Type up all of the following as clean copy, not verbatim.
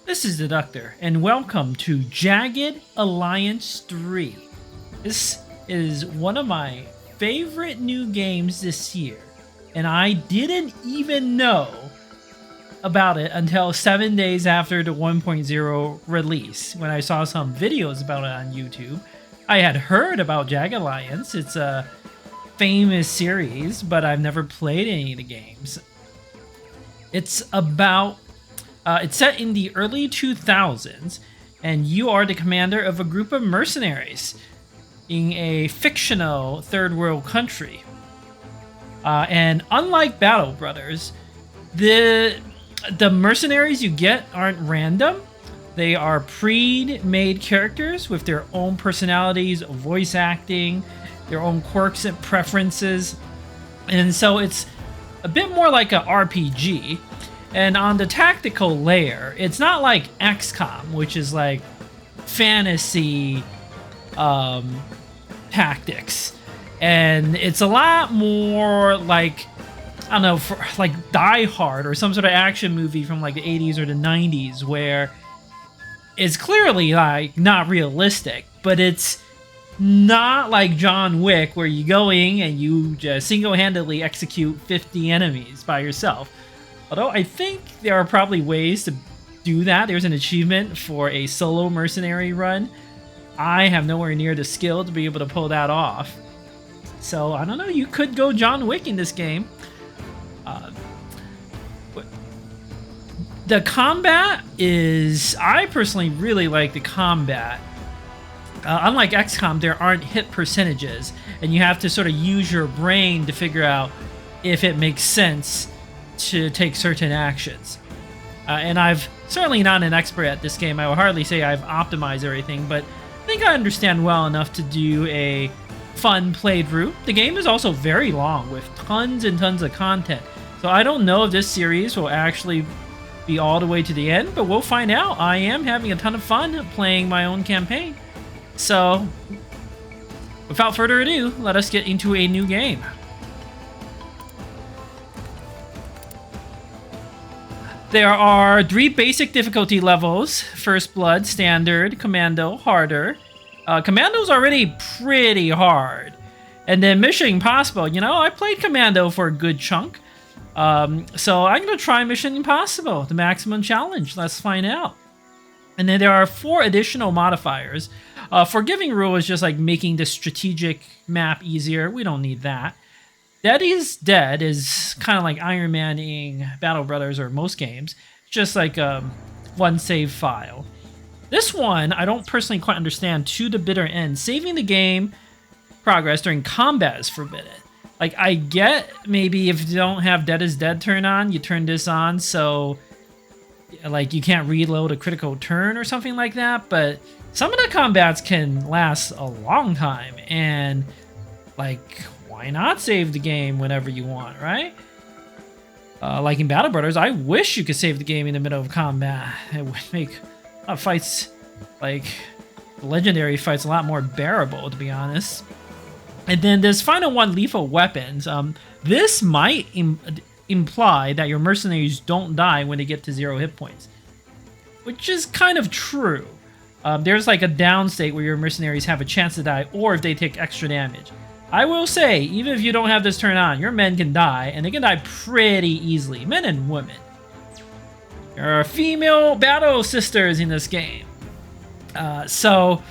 This is the Doctor, and welcome to Jagged Alliance 3. This is one of my favorite new games this year, and I didn't even know about it until 7 days after the 1.0 release, when I saw some videos about it on YouTube. I had heard about Jagged Alliance. It's a famous series, but I've never played any of the games. It's set in the early 2000s, and you are the commander of a group of mercenaries in a fictional third world country. And unlike Battle Brothers, the mercenaries you get aren't random. They are pre-made characters with their own personalities, voice acting, their own quirks and preferences. And so it's a bit more like an RPG. And on the tactical layer, it's not like XCOM, which is like fantasy tactics. And it's a lot more like, I don't know, like Die Hard or some sort of action movie from like the 80s or the 90s, where it's clearly like not realistic, but it's not like John Wick, where you go in and you just single-handedly execute 50 enemies by yourself. Although I think there are probably ways to do that. There's an achievement for a solo mercenary run. I have nowhere near the skill to be able to pull that off. So, I don't know, you could go John Wick in this game. The combat is... I personally really like the combat. Unlike XCOM, there aren't hit percentages, and you have to sort of use your brain to figure out if it makes sense to take certain actions. And I've certainly not an expert at this game. I would hardly say I've optimized everything, but I think I understand well enough to do a fun playthrough. The game is also very long, with tons and tons of content. So I don't know if this series will actually be all the way to the end, but we'll find out. I am having a ton of fun playing my own campaign. So, without further ado, let us get into a new game. There are 3 basic difficulty levels: First Blood, Standard, Commando, Harder. Commando's already pretty hard. And then Mission Impossible. You know, I played Commando for a good chunk. So I'm going to try Mission Impossible, the maximum challenge. Let's find out. And then there are 4 additional modifiers. Forgiving Rule is just like making the strategic map easier. We don't need that. Dead is Dead is kind of like Iron Man in Battle Brothers or most games. Just like one save file. This one, I don't personally quite understand to the bitter end. Saving the game progress during combat is forbidden. Like, I get maybe if you don't have Dead is Dead turn on, you turn this on so like you can't reload a critical turn or something like that, but some of the combats can last a long time, and like, why not save the game whenever you want, right? Like in Battle Brothers, I wish you could save the game in the middle of combat. It would make fights, like legendary fights, a lot more bearable, to be honest. And then this final one, Lethal Weapons. This might imply that your mercenaries don't die when they get to 0 hit points, which is kind of true. There's like a down state where your mercenaries have a chance to die, or if they take extra damage. I will say, even if you don't have this turn on, your men can die, and they can die pretty easily. Men and women. There are female battle sisters in this game. So,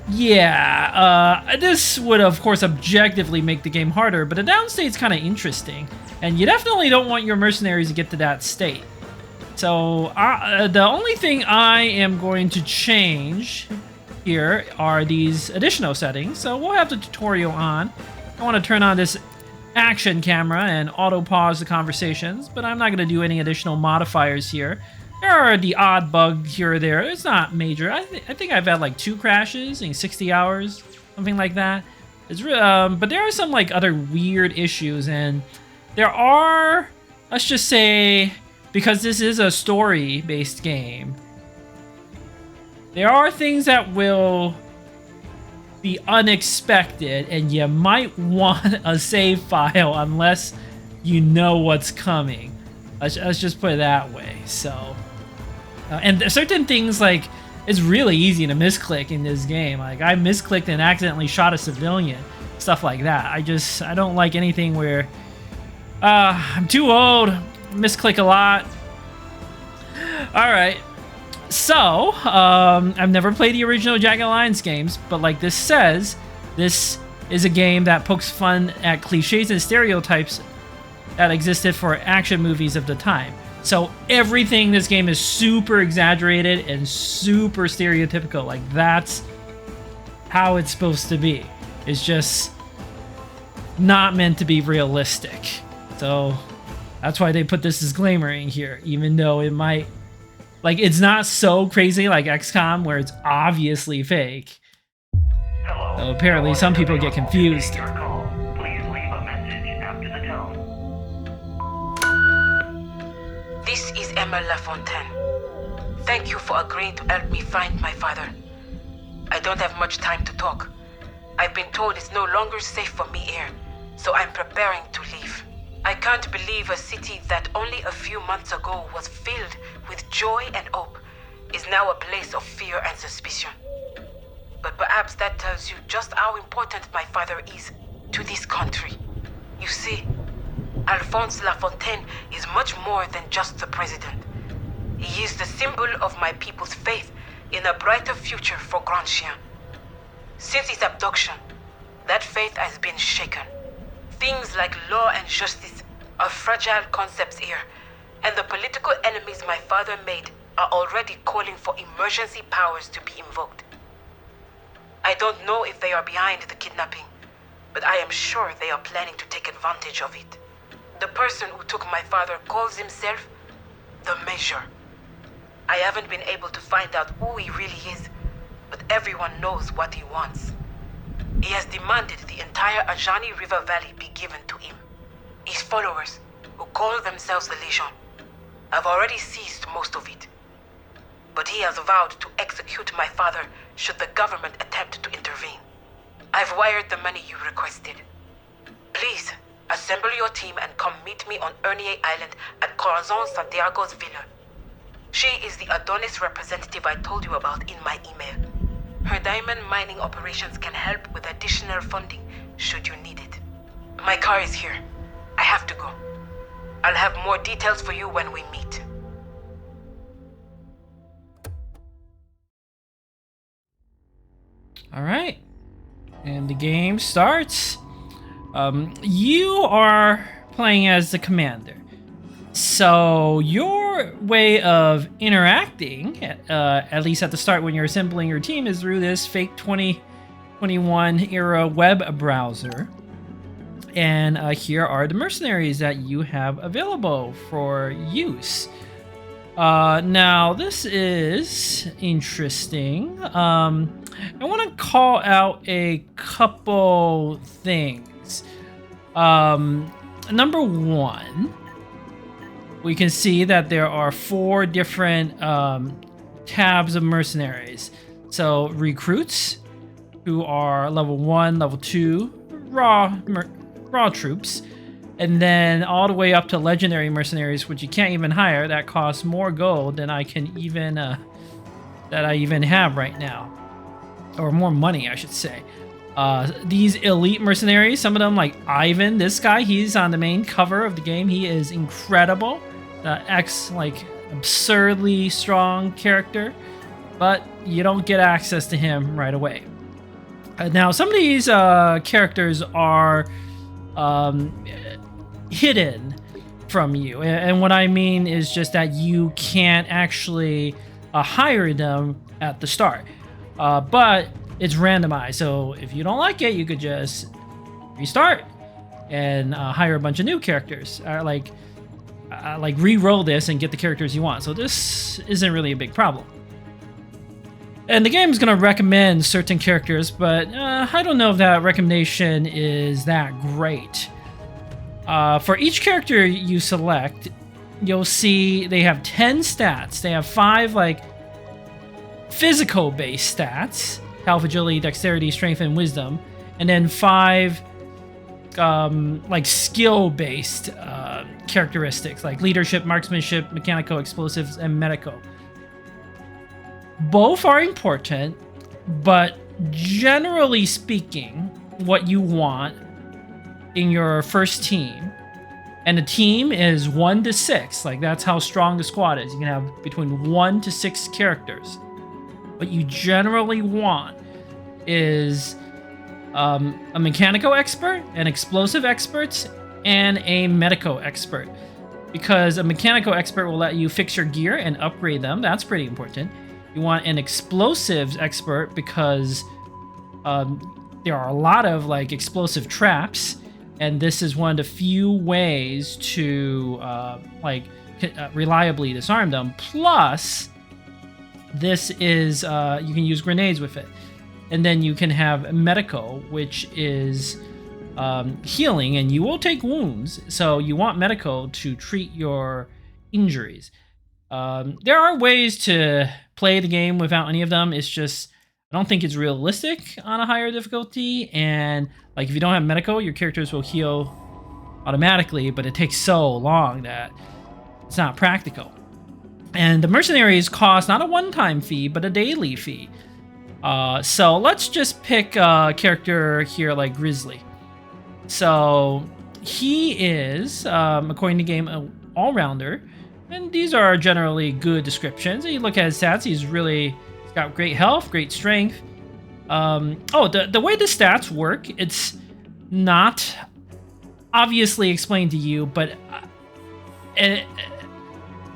yeah, this would of course objectively make the game harder, but the down state's kind of interesting, and you definitely don't want your mercenaries to get to that state. So the only thing I am going to change here are these additional settings. So we'll have the tutorial on. I want to turn on this action camera and auto pause the conversations, but I'm not going to do any additional modifiers here. There are the odd bug here or there. It's not major. I think I've had like 2 crashes in 60 hours, something like that. It's but there are some like other weird issues, and there are, let's just say, because this is a story-based game, there are things that will be unexpected, and you might want a save file unless you know what's coming. Let's just put it that way. So And certain things, like, it's really easy to misclick in this game. Like, I misclicked and accidentally shot a civilian, stuff like that. I don't like anything where I'm too old, misclick a lot. All right. So, I've never played the original Jagged Alliance games, but like this says, this is a game that pokes fun at cliches and stereotypes that existed for action movies of the time. So everything in this game is super exaggerated and super stereotypical. Like, that's how it's supposed to be. It's just not meant to be realistic. So that's why they put this disclaimer in here, even though it might... Like, it's not so crazy like XCOM, where it's obviously fake. Hello. So apparently some people get confused. Please leave a message after the tone. This is Emma Lafontaine. Thank you for agreeing to help me find my father. I don't have much time to talk. I've been told it's no longer safe for me here, so I'm preparing to leave. I can't believe a city that only a few months ago was filled with joy and hope is now a place of fear and suspicion. But perhaps that tells you just how important my father is to this country. You see, Alphonse Lafontaine is much more than just the president. He is the symbol of my people's faith in a brighter future for Grand Chien. Since his abduction, that faith has been shaken. Things like law and justice are fragile concepts here, and the political enemies my father made are already calling for emergency powers to be invoked. I don't know if they are behind the kidnapping, but I am sure they are planning to take advantage of it. The person who took my father calls himself the Measure. I haven't been able to find out who he really is, but everyone knows what he wants. He has demanded the entire Ajani River Valley be given to him. His followers, who call themselves the Legion, have already seized most of it. But he has vowed to execute my father should the government attempt to intervene. I've wired the money you requested. Please, assemble your team and come meet me on Ernier Island at Corazon Santiago's villa. She is the Adonis representative I told you about in my email. Her diamond mining operations can help with additional funding should you need it. My car is here. I have to go. I'll have more details for you when we meet. All right. And the game starts. You are playing as the commander. So your way of interacting, at least at the start when you're assembling your team, is through this fake 2021 era web browser. And here are the mercenaries that you have available for use. Now, this is interesting. I want to call out a couple things. Number one, we can see that there are 4 different tabs of mercenaries. So recruits, who are level 1, level 2, raw troops, and then all the way up to legendary mercenaries, which you can't even hire. That costs more gold than I can even that I even have right now, or more money, I should say. These elite mercenaries, some of them, like Ivan, this guy, he's on the main cover of the game. He is incredible. Absurdly strong character, but you don't get access to him right away. Now, some of these characters are hidden from you, and what I mean is just that you can't actually hire them at the start, but it's randomized. So if you don't like it, you could just restart and hire a bunch of new characters, like re-roll this and get the characters you want. So this isn't really a big problem. And the game is going to recommend certain characters, but I don't know if that recommendation is that great. For each character you select, you'll see they have 10 stats. They have 5 physical-based stats: health, agility, dexterity, strength, and wisdom, and then 5 skill-based characteristics like leadership, marksmanship, mechanical, explosives, and medical. both are important, but generally speaking, what you want in your first team, and the team is 1 to 6, like that's how strong the squad is. You can have between 1 to 6 characters. What you generally want is a mechanical expert, an explosive expert, and a medico expert. Because a mechanical expert will let you fix your gear and upgrade them. That's pretty important. You want an explosives expert because there are a lot of like explosive traps, and this is one of the few ways to reliably disarm them. Plus, this is you can use grenades with it, and then you can have medico, which is healing, and you will take wounds. So you want medico to treat your injuries. There are ways to play the game without any of them. It's just I don't think it's realistic on a higher difficulty, and like if you don't have medico, your characters will heal automatically, but it takes so long that it's not practical. And the mercenaries cost not a one-time fee, but a daily fee. So let's just pick a character here like Grizzly. So he is, according to game, an all-rounder, and these are generally good descriptions. You look at his stats; he's got great health, great strength. The way the stats work, it's not obviously explained to you, but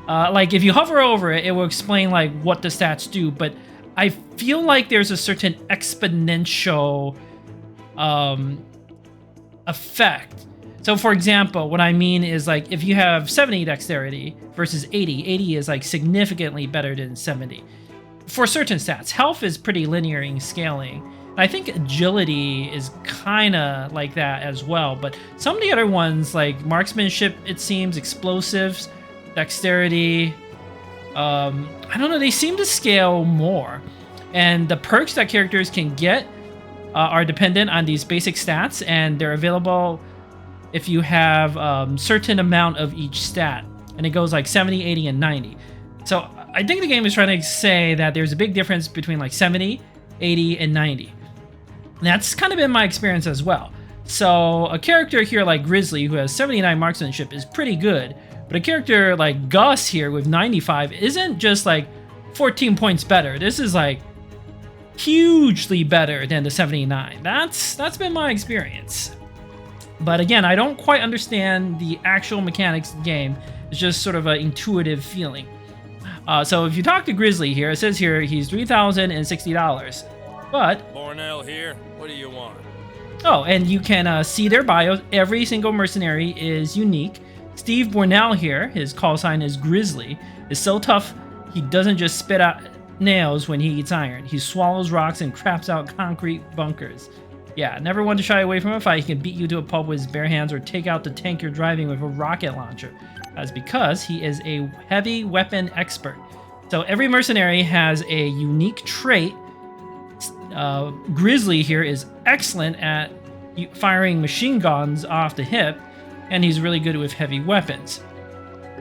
like if you hover over it, it will explain like what the stats do. But I feel like there's a certain exponential effect. So for example, what I mean is like if you have 70 dexterity versus 80 is like significantly better than 70. For certain stats, health is pretty linear in scaling. I think agility is kind of like that as well, but some of the other ones like marksmanship, it seems, explosives, dexterity, I don't know, they seem to scale more. And the perks that characters can get are dependent on these basic stats, and they're available if you have certain amount of each stat, and it goes like 70, 80, and 90. So I think the game is trying to say that there's a big difference between like 70, 80, and 90. And that's kind of been my experience as well. So a character here like Grizzly, who has 79 marksmanship, is pretty good, but a character like Gus here with 95 isn't just like 14 points better. This is like hugely better than the 79. That's been my experience. But again, I don't quite understand the actual mechanics of the game. It's just sort of an intuitive feeling. So if you talk to Grizzly here, it says here he's $3,060. But Bornell here. What do you want? oh, and you can see their bios. Every single mercenary is unique. Steve Bornell here, his call sign is Grizzly, is so tough he doesn't just spit out nails when he eats iron. He swallows rocks and craps out concrete bunkers. Yeah, never one to shy away from a fight. He can beat you to a pulp with his bare hands or take out the tank you're driving with a rocket launcher. That's because he is a heavy weapon expert. So every mercenary has a unique trait. Grizzly here is excellent at firing machine guns off the hip, and he's really good with heavy weapons.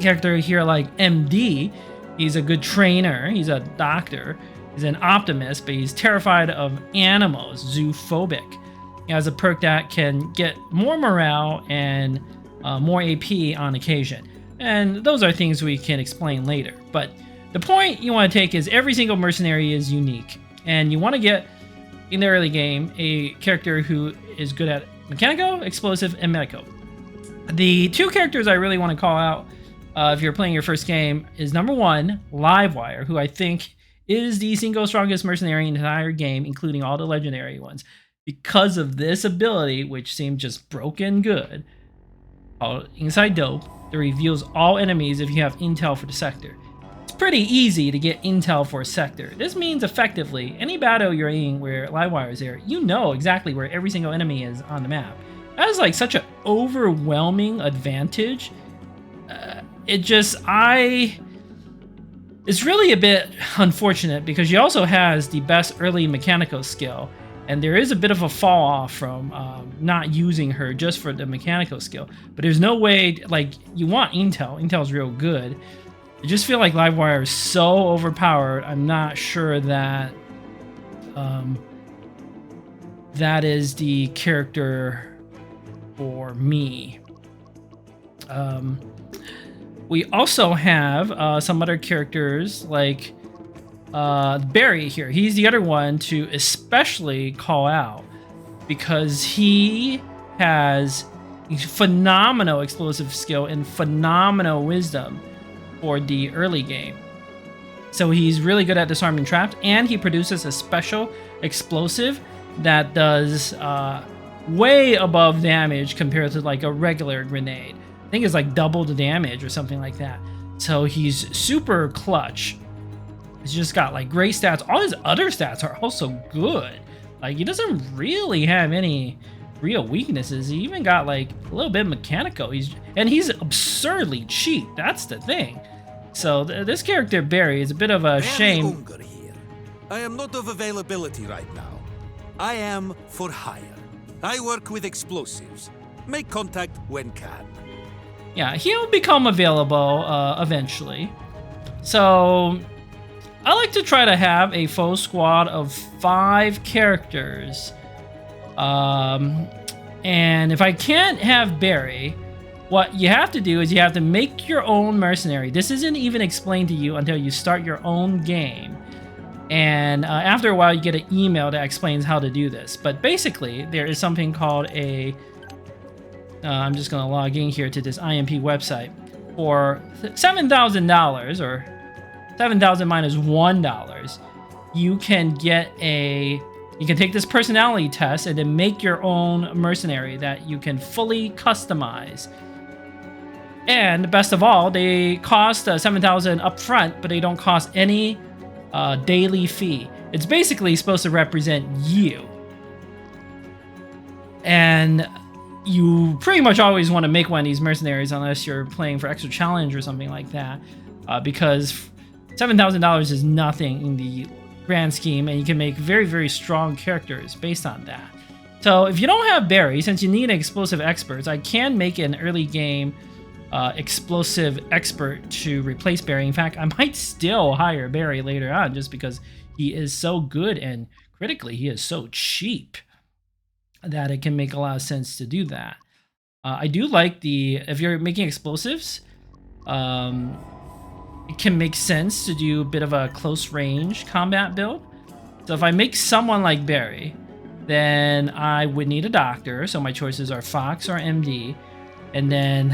Character here like MD, he's a good trainer, he's a doctor, he's an optimist, but he's terrified of animals, zoophobic. He has a perk that can get more morale and more AP on occasion. And those are things we can explain later. But the point you want to take is every single mercenary is unique. And you want to get, in the early game, a character who is good at mechanical, explosive, and medico. The two characters I really want to call out if you're playing your first game is number one, Livewire, who I think is the single strongest mercenary in the entire game, including all the legendary ones. Because of this ability, which seemed just broken good, called Inside Dope, that reveals all enemies if you have intel for the sector. It's pretty easy to get intel for a sector. This means effectively, any battle you're in where Livewire is there, you know exactly where every single enemy is on the map. That is like such an overwhelming advantage. It's really a bit unfortunate because he also has the best early mechanical skill, and there is a bit of a fall off from not using her just for the mechanical skill. But there's no way, like, you want intel. Intel's real good. I just feel like Livewire is so overpowered. I'm not sure that that is the character for me. We also have some other characters like Barry here. He's the other one to especially call out because he has phenomenal explosive skill and phenomenal wisdom for the early game. So he's really good at disarming traps, and he produces a special explosive that does way above damage compared to like a regular grenade. I think it's like double the damage or something like that. So he's super clutch. He's just got like great stats. All his other stats are also good. Like he doesn't really have any real weaknesses. He even got like a little bit mechanical. He's absurdly cheap. That's the thing. So this character Barry is a bit of a shame. Unger here. I am not of availability right now. I am for hire. I work with explosives. Make contact when can. Yeah, he'll become available eventually. So I like to try to have a full squad of 5 characters. And if I can't have Barry, what you have to do is you have to make your own mercenary. This isn't even explained to you until you start your own game. And after a while, you get an email that explains how to do this. But basically, there is something called a... I'm just going to log in here to this IMP website. For $7,000, or 7,000 minus $1, you can get a... You can take this personality test and then make your own mercenary that you can fully customize. And best of all, they cost $7,000 up front, but they don't cost any daily fee. It's basically supposed to represent you. And you pretty much always want to make one of these mercenaries unless you're playing for extra challenge or something like that, because $7,000 is nothing in the grand scheme, and you can make very, very strong characters based on that. So if you don't have Barry, since you need explosive experts, I can make an early game explosive expert to replace Barry. In fact, I might still hire Barry later on just because he is so good, and critically, he is so cheap that it can make a lot of sense to do that. I do like if you're making explosives, it can make sense to do a bit of a close range combat build. So if I make someone like Barry, then I would need a doctor. So my choices are Fox or MD. And then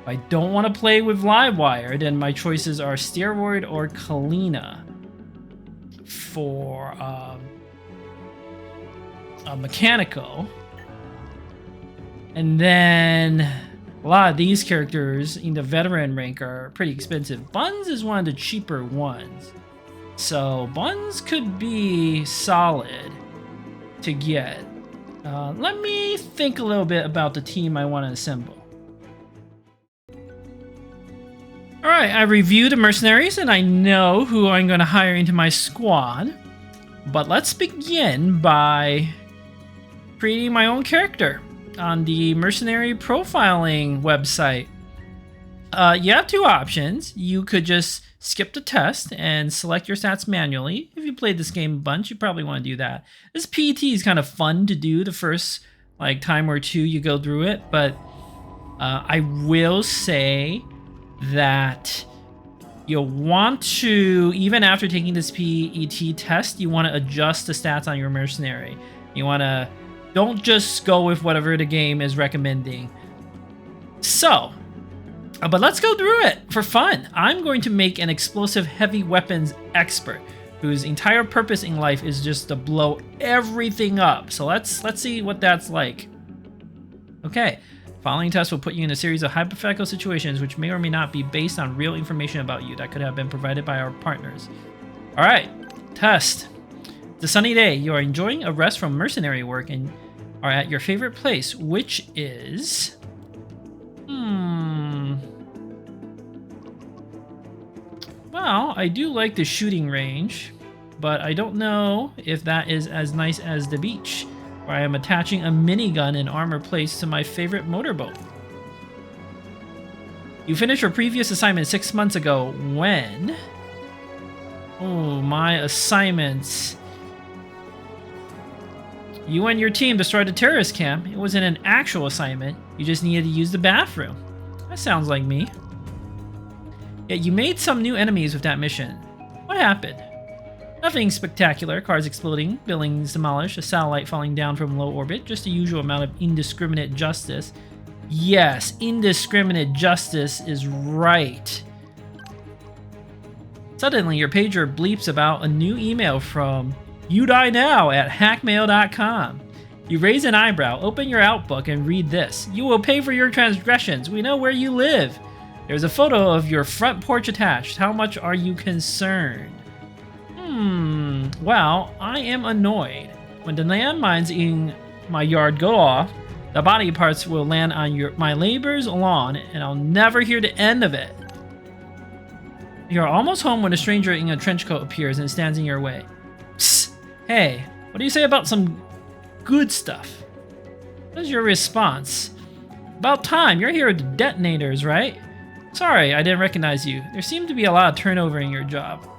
if I don't want to play with Livewire, then my choices are Steroid or Kalina for a mechanical. And then a lot of these characters in the veteran rank are pretty expensive. Buns is one of the cheaper ones. So Buns could be solid to get. Let me think a little bit about the team I want to assemble. Alright, I reviewed the mercenaries and I know who I'm going to hire into my squad. But let's begin by creating my own character on the mercenary profiling website. You have 2 options. You could just skip the test and select your stats manually. If you played this game a bunch, you probably want to do that. This PET is kind of fun to do the first time or 2 you go through it, but I will say that you'll want to, even after taking this PET test, you want to adjust the stats on your mercenary. You want to don't just go with whatever the game is recommending. So, but let's go through it for fun. I'm going to make an explosive heavy weapons expert whose entire purpose in life is just to blow everything up. So let's see what that's like. Okay, following test will put you in a series of hypothetical situations which may or may not be based on real information about you that could have been provided by our partners. All right, test. It's a sunny day. You are enjoying a rest from mercenary work and are at your favorite place, which is... Well, I do like the shooting range, but I don't know if that is as nice as the beach, where I am attaching a minigun and armor plates to my favorite motorboat. You finished your previous assignment 6 months ago. When? Oh, my assignments. You and your team destroyed a terrorist camp. It wasn't an actual assignment. You just needed to use the bathroom. That sounds like me. Yet you made some new enemies with that mission. What happened? Nothing spectacular. Cars exploding, buildings demolished, a satellite falling down from low orbit. Just the usual amount of indiscriminate justice. Yes, indiscriminate justice is right. Suddenly, your pager bleeps about a new email from youdie@hackmail.com. You raise an eyebrow, open your Outbook, and read this. You will pay for your transgressions. We know where you live. There's a photo of your front porch attached. How much are you concerned? Well, I am annoyed. When the landmines in my yard go off, the body parts will land on my neighbor's lawn, and I'll never hear the end of it. You're almost home when a stranger in a trench coat appears and stands in your way. Psst! Hey, what do you say about some good stuff? What is your response? About time, you're here with the detonators, right? Sorry, I didn't recognize you. There seemed to be a lot of turnover in your job.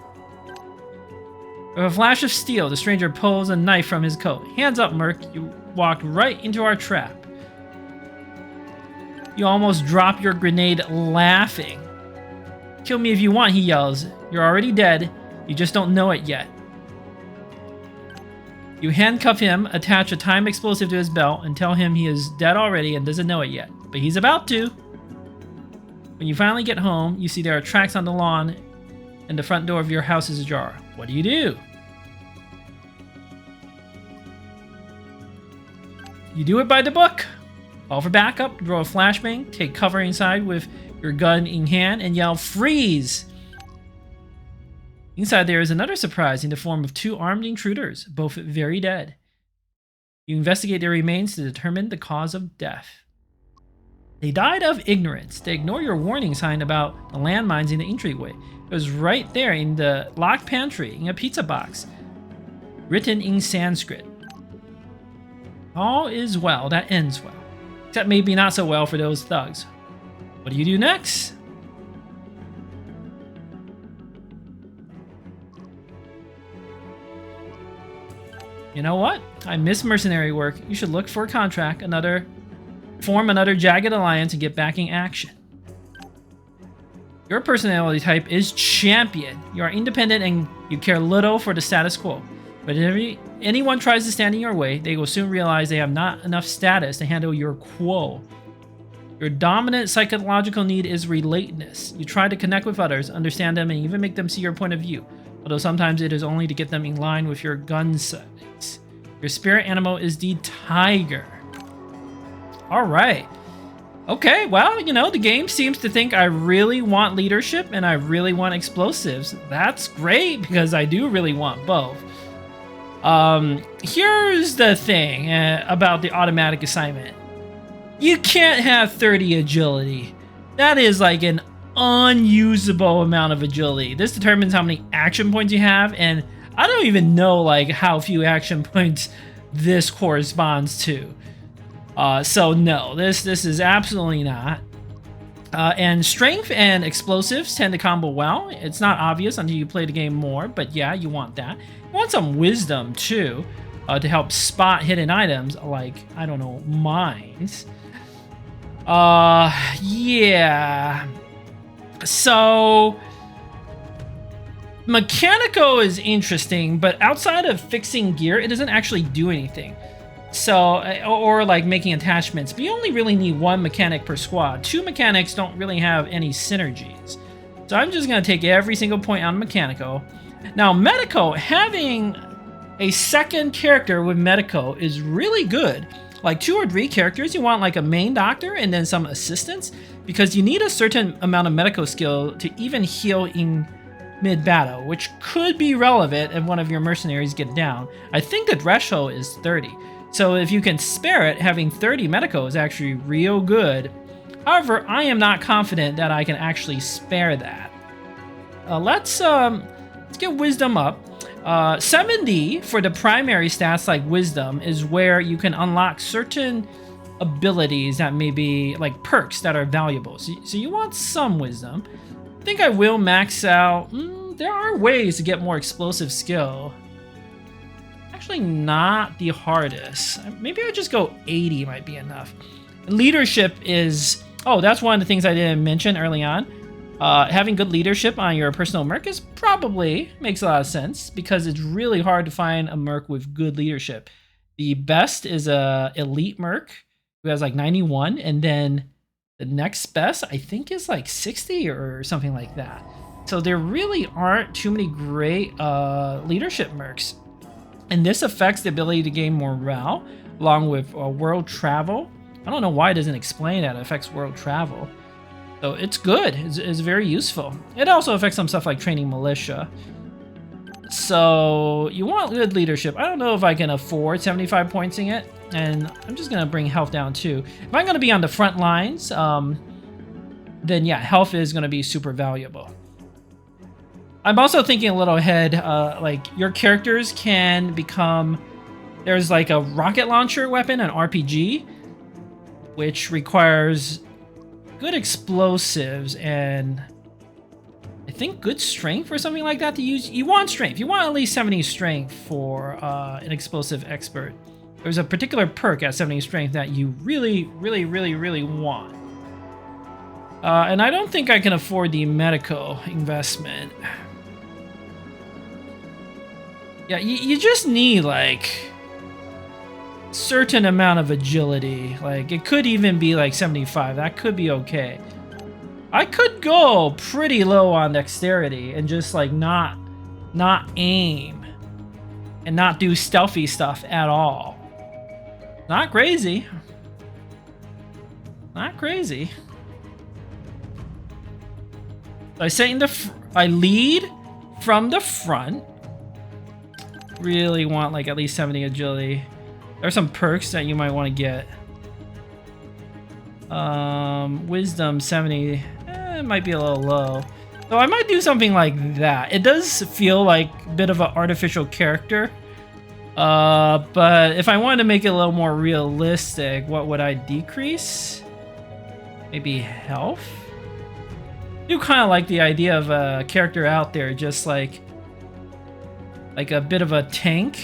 With a flash of steel, the stranger pulls a knife from his coat. Hands up, Merc. You walked right into our trap. You almost drop your grenade laughing. Kill me if you want, he yells. You're already dead. You just don't know it yet. You handcuff him, attach a time explosive to his belt, and tell him he is dead already and doesn't know it yet. But he's about to. When you finally get home, you see there are tracks on the lawn and the front door of your house is ajar. What do? You do it by the book. Call for backup, draw a flashbang, take cover inside with your gun in hand, and yell, freeze! Inside there is another surprise in the form of 2 armed intruders, both very dead. You investigate their remains to determine the cause of death. They died of ignorance. They ignore your warning sign about the landmines in the entryway. It was right there in the locked pantry in a pizza box, written in Sanskrit. All is well that ends well. Except maybe not so well for those thugs. What do you do next? You know what? I miss mercenary work. You should look for a contract, form another Jagged Alliance, and get back in action. Your personality type is champion. You are independent and you care little for the status quo. But if anyone tries to stand in your way, they will soon realize they have not enough status to handle your quo. Your dominant psychological need is relatedness. You try to connect with others, understand them, and even make them see your point of view. Although sometimes it is only to get them in line with your gun settings. Your spirit animal is the tiger. Alright. Okay, well, you know, the game seems to think I really want leadership and I really want explosives. That's great, because I do really want both. Here's the thing about the automatic assignment. You can't have 30 agility. That is like an unusable amount of agility. This determines how many action points you have, and I don't even know like how few action points this corresponds to. So no, this is absolutely not. And strength and explosives tend to combo well. It's not obvious until you play the game more, but yeah, you want that. You want some wisdom too, to help spot hidden items like, I don't know, mines. Yeah. So Mechanico is interesting, but outside of fixing gear, it doesn't actually do anything. So, or like making attachments, but you only really need 1 mechanic per squad. 2 mechanics don't really have any synergies. So I'm just gonna take every single point on Mechanico. Now Medico, having a second character with Medico is really good. Like 2 or 3 characters, you want like a main doctor and then some assistants, because you need a certain amount of Medico skill to even heal in mid-battle, which could be relevant if one of your mercenaries get down. I think the threshold is 30. So if you can spare it, having 30 Medico is actually real good. However, I am not confident that I can actually spare that. Let's get Wisdom up. 70 for the primary stats like Wisdom is where you can unlock certain abilities that may be like perks that are valuable. So you want some wisdom. I think I will max out. There are ways to get more explosive skill. Actually, not the hardest. Maybe I'll just go 80 might be enough. Leadership is... Oh, that's one of the things I didn't mention early on. Having good leadership on your personal merc is probably makes a lot of sense because it's really hard to find a merc with good leadership. The best is a elite merc who has like 91, and then the next best I think is like 60 or something like that. So there really aren't too many great leadership mercs, and this affects the ability to gain morale along with world travel. I don't know why it doesn't explain that it affects world travel. So it's good. It's very useful. It also affects some stuff like training militia. So you want good leadership. I don't know if I can afford 75 points in it, and I'm just gonna bring health down too. If I'm gonna be on the front lines, then yeah, health is gonna be super valuable. I'm also thinking a little ahead. Like your characters can become. There's like a rocket launcher weapon, an RPG, which requires good explosives and I think good strength or something like that to use. You want strength. You want at least 70 strength for an explosive expert. There's a particular perk at 70 strength that you really want. And I don't think I can afford the medical investment. Yeah, you just need like certain amount of agility. Like it could even be like 75. That could be okay. I could go pretty low on dexterity and just like not aim and not do stealthy stuff at all. Not crazy. Not crazy. I say I lead from the front. Really want like at least 70 agility. There's some perks that you might want to get. Wisdom 70. It might be a little low. So I might do something like that. It does feel like a bit of an artificial character. But if I wanted to make it a little more realistic, what would I decrease? Maybe health? I do kind of like the idea of a character out there just like a bit of a tank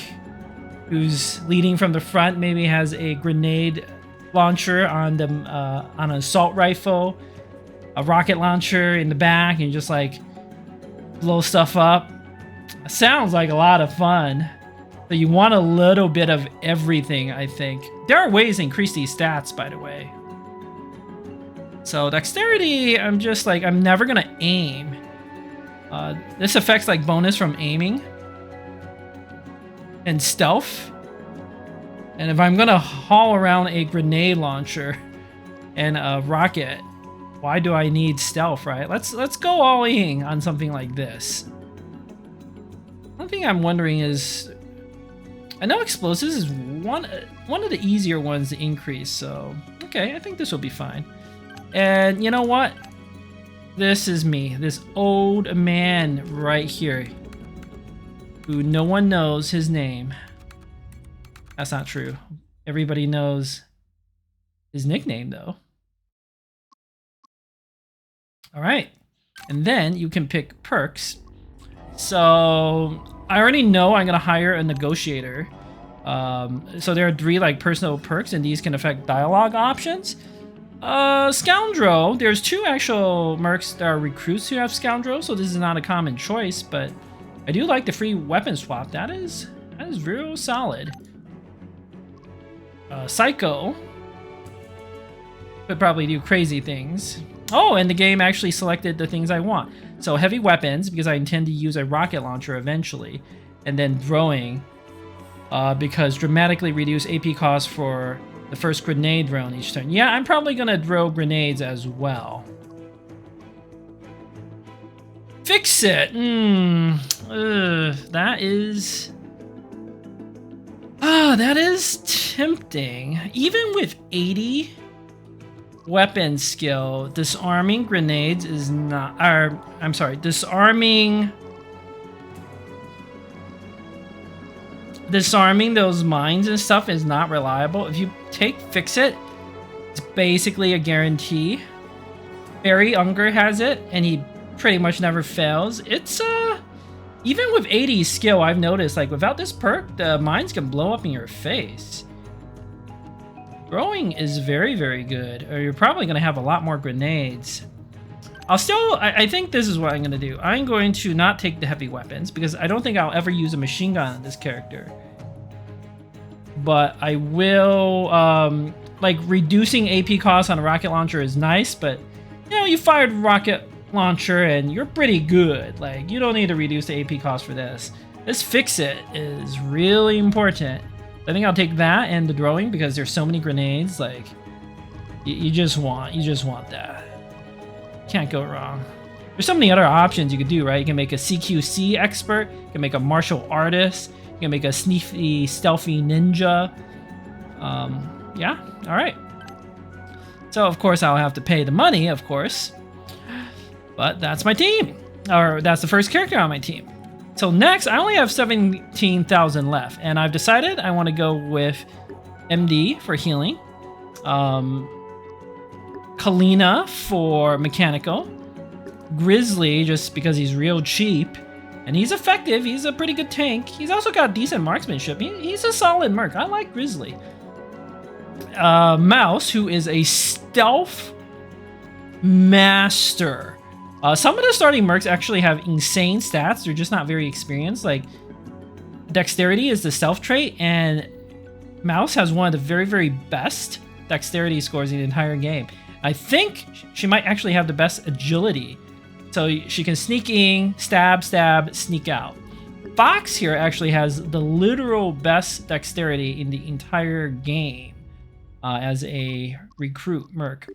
who's leading from the front, maybe has a grenade launcher on the on an assault rifle, a rocket launcher in the back, and just like blow stuff up. Sounds like a lot of fun. So you want a little bit of everything, I think. There are ways to increase these stats, by the way. So dexterity, I'm just like, I'm never gonna aim. This affects like bonus from aiming and stealth. And if I'm gonna haul around a grenade launcher and a rocket, why do I need stealth, right? Let's go all in on something like this. One thing I'm wondering is, I know explosives is one of the easier ones to increase, so okay, I think this will be fine. And you know what? This is me, this old man right here, who no one knows his name. That's not true. Everybody knows his nickname, though. All right, and then you can pick perks. So I already know I'm gonna hire a negotiator. So there are 3 like personal perks, and these can affect dialogue options. Scoundrel. There's 2 actual mercs that are recruits who have scoundrel, so this is not a common choice, but I do like the free weapon swap. That is real solid. Psycho could probably do crazy things. Oh, and the game actually selected the things I want. So heavy weapons, because I intend to use a rocket launcher eventually, and then throwing, because dramatically reduce AP cost for the first grenade thrown each turn. Yeah, I'm probably gonna throw grenades as well. Fix it. That is... that is tempting. Even with 80 weapon skill, disarming grenades is not... I'm sorry, disarming those mines and stuff is not reliable. If you take Fix It, It's basically a guarantee. Barry Unger has it, and he pretty much never fails. It's even with 80 skill, I've noticed like without this perk, the mines can blow up in your face. Throwing is very, very good, or you're probably going to have a lot more grenades. I think this is what I'm going to do. I'm going to not take the heavy weapons because I don't think I'll ever use a machine gun on this character. But I will, like reducing AP costs on a rocket launcher is nice, but you know, you fired rocket launcher and you're pretty good. Like, you don't need to reduce the AP cost for this. This fix it is really important. I think I'll take that and the throwing because there's so many grenades. Like, you just want that. Can't go wrong. There's so many other options you could do, right? You can make a CQC expert. You can make a martial artist. You can make a sneaky, stealthy ninja. Yeah, all right. So, of course, I'll have to pay the money, of course. But that's my team. Or that's the first character on my team. So next, I only have 17,000 left. And I've decided I want to go with MD for healing. Kalina for mechanical. Grizzly, just because he's real cheap. And he's effective. He's a pretty good tank. He's also got decent marksmanship. He's a solid merc. I like Grizzly. Mouse, who is a stealth master. Some of the starting mercs actually have insane stats. They're just not very experienced. Like, dexterity is the stealth trait, and Mouse has one of the very, very best dexterity scores in the entire game. I think she might actually have the best agility. So she can sneak in, stab, sneak out. Fox here actually has the literal best dexterity in the entire game as a recruit merc.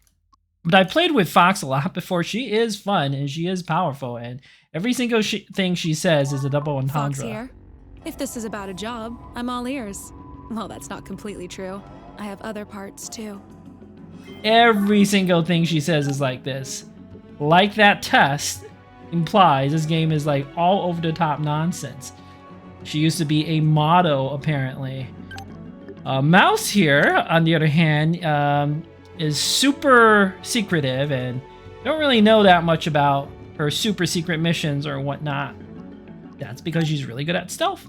But I played with Fox a lot before. She is fun and she is powerful, and every single thing she says is a double entendre. Fox here. If this is about a job, I'm all ears. Well, that's not completely true. I have other parts too. Every single thing she says is like this. Like that test implies, this game is like all over the top nonsense. She used to be a model, apparently. Mouse here, on the other hand, is super secretive and don't really know that much about her super secret missions or whatnot. That's because she's really good at stealth.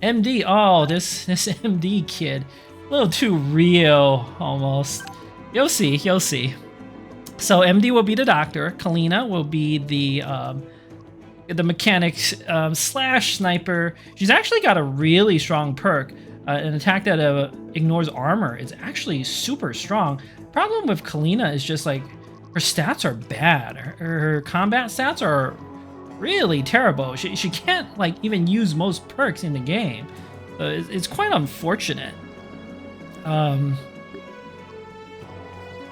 MD, oh, this MD kid, a little too real almost. You'll see. So MD will be the doctor. Kalina will be the mechanics slash sniper. She's actually got a really strong perk. An attack that ignores armor is actually super strong. Problem with Kalina is just like her stats are bad. Her combat stats are really terrible. She can't like even use most perks in the game. It's quite unfortunate.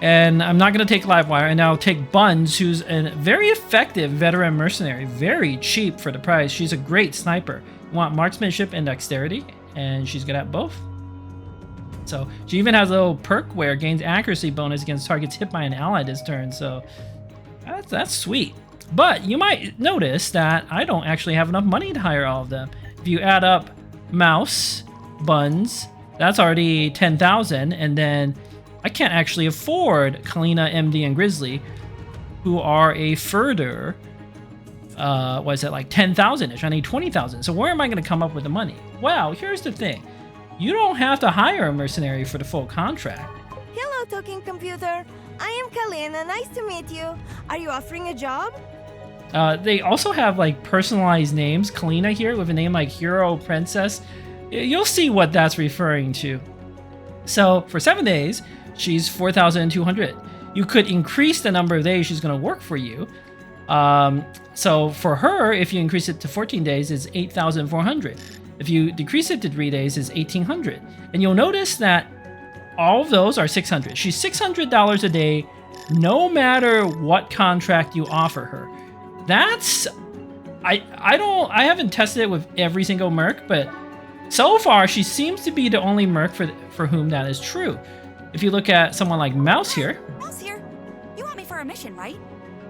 And I'm not going to take Livewire, and I'll take Buns, who's a very effective veteran mercenary. Very cheap for the price. She's a great sniper. You want marksmanship and dexterity, and she's good at both. So she even has a little perk where gains accuracy bonus against targets hit by an ally this turn. So that's sweet. But you might notice that I don't actually have enough money to hire all of them. If you add up Mouse, Buns, that's already 10,000, and then I can't actually afford Kalina, MD, and Grizzly, who are a further, what is it, like 10,000-ish? I need 20,000. So where am I going to come up with the money? Well, here's the thing. You don't have to hire a mercenary for the full contract. Hello, talking computer. I am Kalina. Nice to meet you. Are you offering a job? They also have like personalized names. Kalina here with a name like Hero Princess. You'll see what that's referring to. So for 7 days, she's 4,200. You could increase the number of days she's going to work for you. So for her, if you increase it to 14 days, it's 8,400. If you decrease it to 3 days, it's 1,800. And you'll notice that all of those are 600. She's $600 a day, no matter what contract you offer her. That's I haven't tested it with every single merc, but so far she seems to be the only merc for whom that is true. If you look at someone like Mouse here. Mouse here. You want me for a mission, right?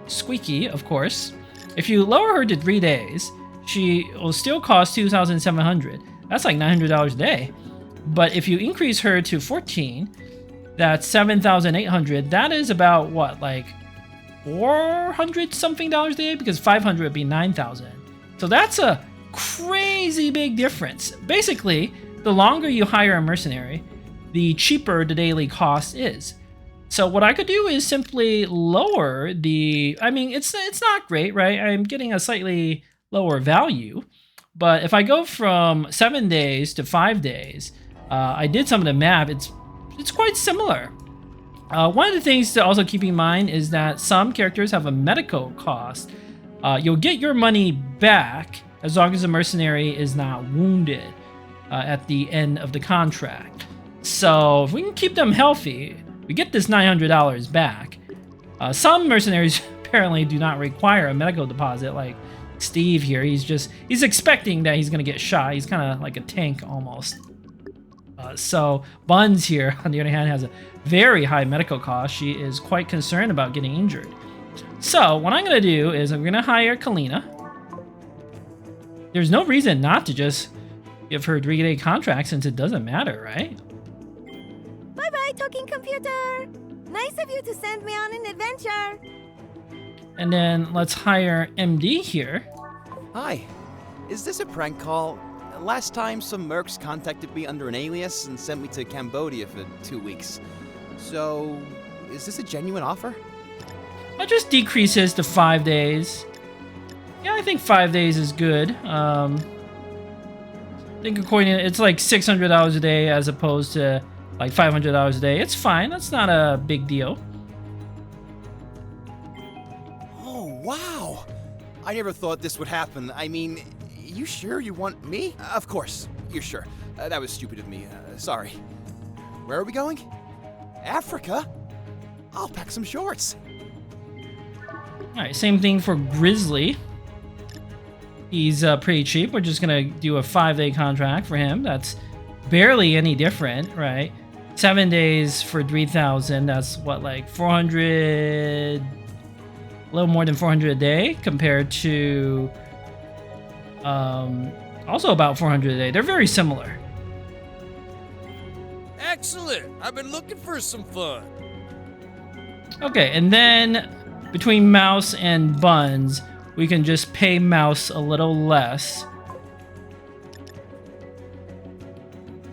Squeaky, of course. If you lower her to 3 days, she will still cost 2,700. That's like $900 a day. But if you increase her to 14, That's 7,800. That is about what, like 400 something dollars a day? Because 500 would be 9,000. So that's a crazy big difference. Basically, the longer you hire a mercenary, the cheaper the daily cost is. So what I could do is simply lower the, I mean, it's not great, right? I'm getting a slightly lower value, but if I go from 7 days to 5 days, I did some of the math, it's quite similar. One of the things to also keep in mind is that some characters have a medical cost. You'll get your money back as long as the mercenary is not wounded at the end of the contract. So if we can keep them healthy, we get this $900 back. Some mercenaries apparently do not require a medical deposit, like Steve here. He's expecting that he's gonna get shot. He's kind of like a tank almost. So Buns here, on the other hand, has a very high medical cost. She is quite concerned about getting injured. So what I'm gonna do is I'm gonna hire Kalina. There's no reason not to just give her 3-day contract since it doesn't matter, right? Bye-bye, talking computer. Nice of you to send me on an adventure. And then let's hire MD here. Hi. Is this a prank call? Last time, some mercs contacted me under an alias and sent me to Cambodia for 2 weeks. So, is this a genuine offer? I'll just decrease his to 5 days. Yeah, I think 5 days is good. I think according to, it's like $600 a day as opposed to like $500 a day. It's fine. That's not a big deal. Oh, wow. I never thought this would happen. I mean, you sure you want me? Of course, you're sure. That was stupid of me. Sorry. Where are we going? Africa? I'll pack some shorts. Alright, same thing for Grizzly. He's pretty cheap. We're just gonna do a 5-day contract for him. That's barely any different, right? 7 days for 3,000. That's what, like 400, a little more than 400 a day compared to also about 400 a day. They're very similar. Excellent! I've been looking for some fun. Okay, and then between Mouse and Buns, we can just pay Mouse a little less.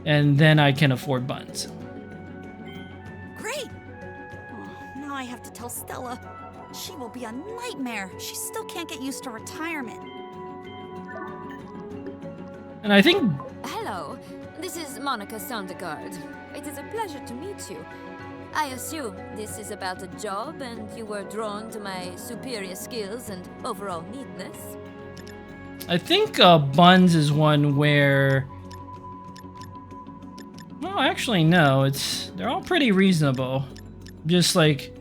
And then I can afford Buns. Great! Oh, now I have to tell Stella. She will be a nightmare. She still can't get used to retirement. And I think... Hello, this is Monica Sondergaard. It is a pleasure to meet you. I assume this is about a job and you were drawn to my superior skills and overall neatness. I think Buns is one where... Well, actually, no. They're all pretty reasonable. Just like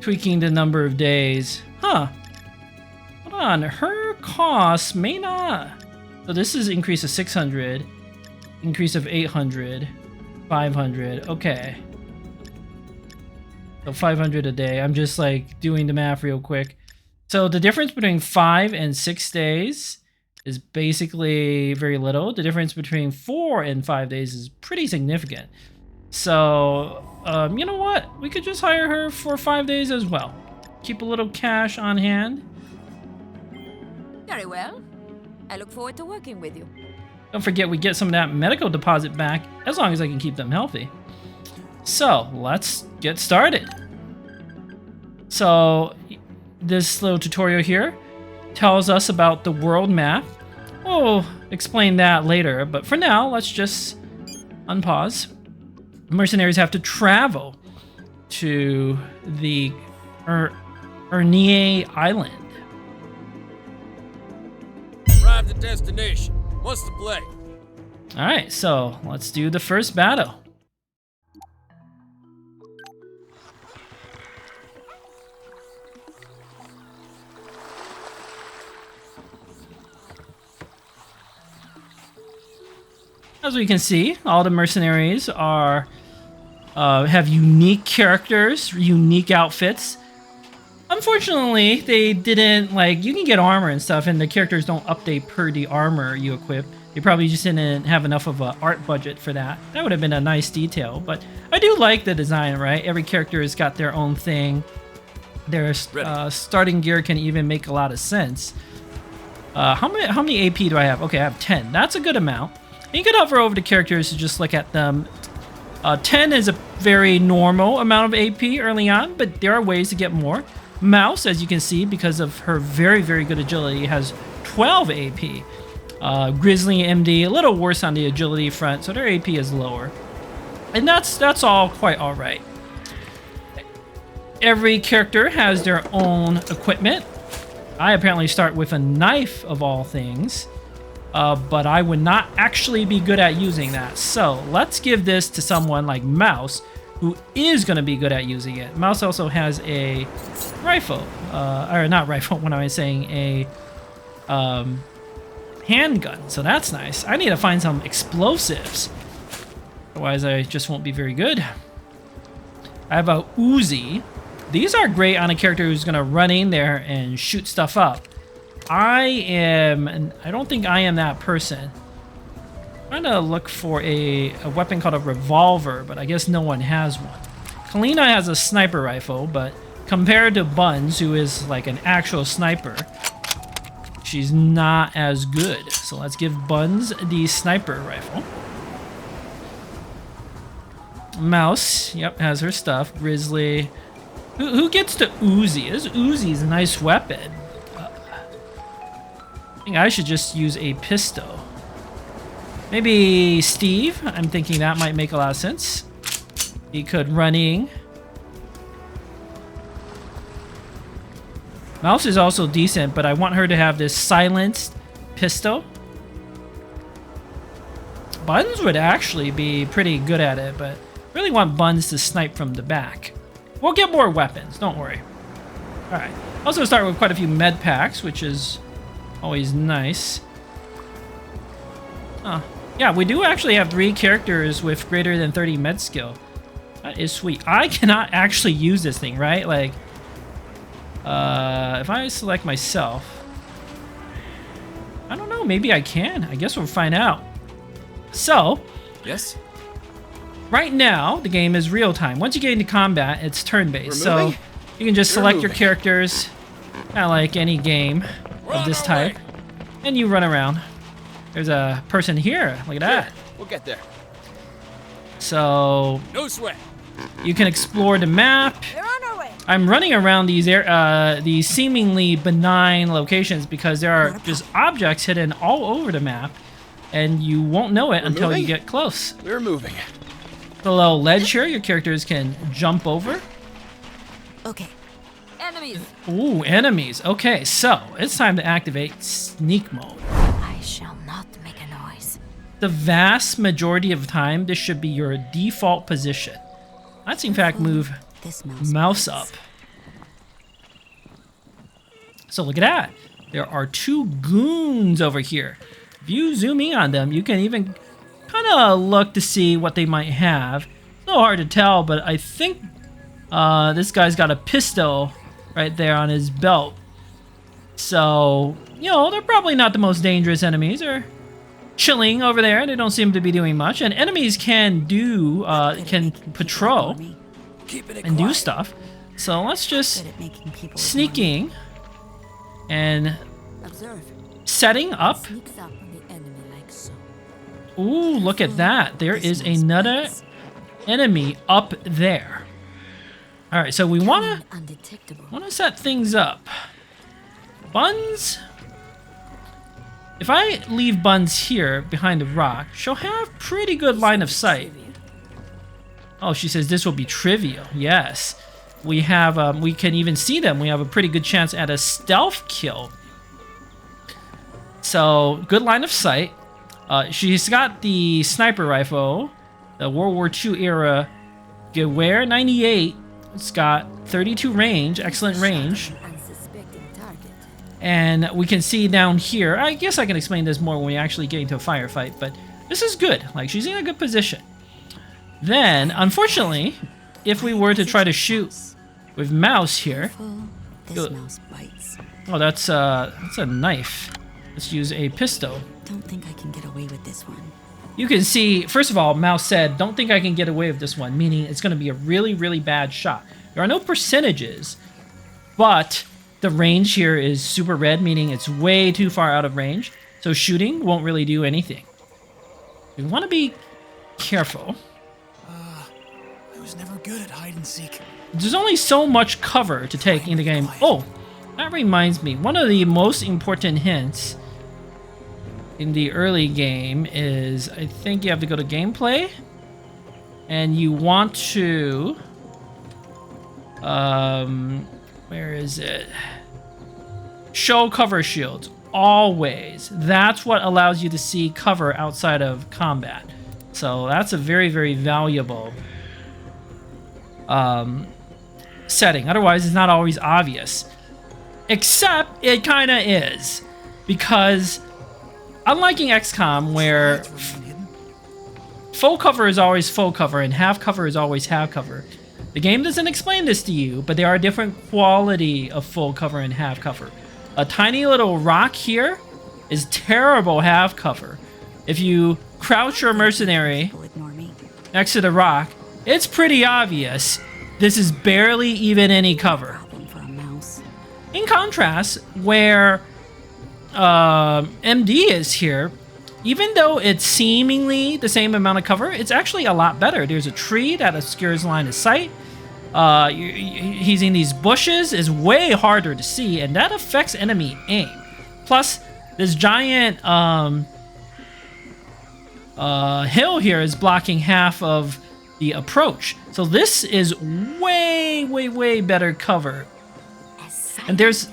tweaking the number of days. Huh. Hold on. Her costs may not... So this is increase of 600. Increase of 800. 500. Okay. So 500 a day. I'm just like doing the math real quick. So the difference between 5 and 6 days is basically very little. The difference between 4 and 5 days is pretty significant. So, you know what? We could just hire her for 5 days as well. Keep a little cash on hand. Very well. I look forward to working with you. Don't forget we get some of that medical deposit back as long as I can keep them healthy. So, let's get started. So, this little tutorial here tells us about the world map. We'll explain that later, but for now, let's just unpause. Mercenaries have to travel to the Ernie Island. Arrived at destination. What's the play? Alright, so let's do the first battle. As we can see, all the mercenaries are have unique characters, unique outfits. Unfortunately, they didn't, like, you can get armor and stuff, and the characters don't update per the armor you equip. They probably just didn't have enough of an art budget for that. That would have been a nice detail, but I do like the design, right? Every character has got their own thing. Their starting gear can even make a lot of sense. How many AP do I have? Okay, I have 10. That's a good amount. You can hover over the characters to just look at them. 10 is a very normal amount of AP early on, but there are ways to get more. Mouse, as you can see, because of her very, very good agility, has 12 AP. Grizzly and MD, a little worse on the agility front, so their AP is lower. And that's all quite alright. Every character has their own equipment. I apparently start with a knife of all things, but I would not actually be good at using that. So let's give this to someone like Mouse, who is going to be good at using it. Mouse also has a rifle, or not rifle, what am I saying, a handgun, so that's nice. I need to find some explosives, otherwise I just won't be very good. I have a Uzi. These are great on a character who's gonna run in there and shoot stuff up. I don't think I am that person. I'm trying to look for a weapon called a revolver, but I guess no one has one. Kalina has a sniper rifle, but compared to Buns, who is like an actual sniper, she's not as good. So let's give Buns the sniper rifle. Mouse, yep, has her stuff. Grizzly. Who gets the Uzi? This Uzi's a nice weapon. I think I should just use a pistol. Maybe Steve. I'm thinking that might make a lot of sense. He could running. Mouse is also decent, but I want her to have this silenced pistol. Buns would actually be pretty good at it, but I really want Buns to snipe from the back. We'll get more weapons, don't worry. Alright. Also start with quite a few med packs, which is always nice. Yeah, we do actually have 3 characters with greater than 30 med skill. That is sweet. I cannot actually use this thing, right? Like, if I select myself, I don't know, maybe I can. I guess we'll find out. So, yes. Right now, the game is real time. Once you get into combat, it's turn-based. So you can just select your characters, kind of like any game of this type, and you run around. There's a person here. Look at that. We'll get there. So no sweat. You can explore the map. We're on our way. I'm running around these seemingly benign locations because there are just objects hidden all over the map, and you won't know it until you get close. We're moving. The little ledge here, your characters can jump over. Okay. Enemies. Ooh, enemies. Okay, so it's time to activate sneak mode. I shall not make a noise. The vast majority of the time, this should be your default position. Let's in fact move this mouse up. So look at that. There are 2 goons over here. If you zoom in on them, you can even kind of look to see what they might have. It's a little hard to tell, but I think this guy's got a pistol right there on his belt. So, you know, they're probably not the most dangerous enemies. They're chilling over there. They don't seem to be doing much. And enemies can do, can patrol and do stuff. So let's just sneaking and setting up. Ooh, look at that. There is another enemy up there. All right, so we want to set things up. Buns. If I leave Buns here behind the rock, she'll have pretty good line of sight. Oh, she says this will be trivial. Yes. We have we can even see them. We have a pretty good chance at a stealth kill. So, good line of sight. She's got the sniper rifle, the World War II era Gewehr 98. It's got 32 range, excellent range. And we can see down here, I guess I can explain this more when we actually get into a firefight, but this is good. Like, she's in a good position. Then, unfortunately, if we were to try to shoot with mouse here... Oh, that's a knife. Let's use a pistol. Don't think I can get away with this one. You can see, first of all, Mouse said, don't think I can get away with this one, meaning it's going to be a really, really bad shot. There are no percentages, but the range here is super red, meaning it's way too far out of range. So shooting won't really do anything. We want to be careful. I was never good at hide and seek. There's only so much cover to take in the game. Oh, that reminds me. One of the most important hints in the early game is, I think you have to go to gameplay, and you want to, where is it? Show cover shields, always. That's what allows you to see cover outside of combat. So that's a very, very valuable setting. Otherwise, it's not always obvious. Except it kind of is, because unlike in XCOM, where full cover is always full cover and half cover is always half cover, the game doesn't explain this to you, but there are different quality of full cover and half cover. A tiny little rock here is terrible half cover. If you crouch your mercenary next to the rock, it's pretty obvious this is barely even any cover. In contrast, where MD is here, even though it's seemingly the same amount of cover, it's actually a lot better. There's a tree that obscures line of sight. He's in these bushes, is way harder to see, and that affects enemy aim. Plus, this giant hill here is blocking half of the approach. So this is way, way, way better cover. And there's